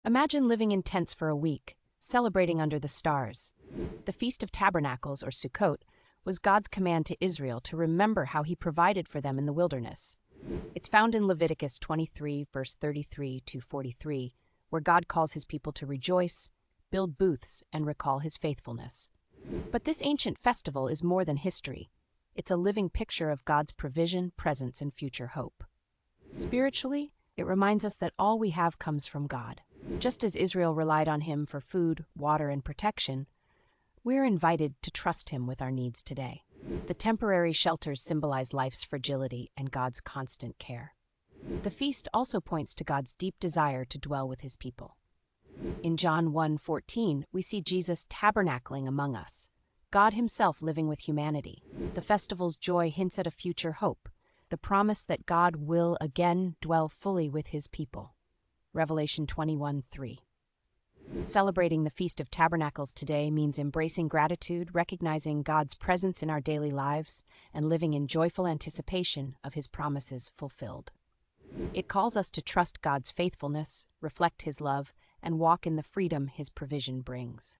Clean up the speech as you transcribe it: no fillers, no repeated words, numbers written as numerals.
Imagine living in tents for a week, celebrating under the stars. The Feast of Tabernacles, or Sukkot, was God's command to Israel to remember how he provided for them in the wilderness. It's found in Leviticus 23, verse 33 to 43, where God calls his people to rejoice, build booths, and recall his faithfulness. But this ancient festival is more than history. It's a living picture of God's provision, presence, and future hope. Spiritually, it reminds us that all we have comes from God. Just as Israel relied on him for food, water, and protection, we're invited to trust him with our needs today. The temporary shelters symbolize life's fragility and God's constant care. The feast also points to God's deep desire to dwell with his people. In John 1:14, we see Jesus tabernacling among us, God himself living with humanity. The festival's joy hints at a future hope, the promise that God will again dwell fully with his people. Revelation 21:3. Celebrating the Feast of Tabernacles today means embracing gratitude, recognizing God's presence in our daily lives, and living in joyful anticipation of his promises fulfilled. It calls us to trust God's faithfulness, reflect his love, and walk in the freedom his provision brings.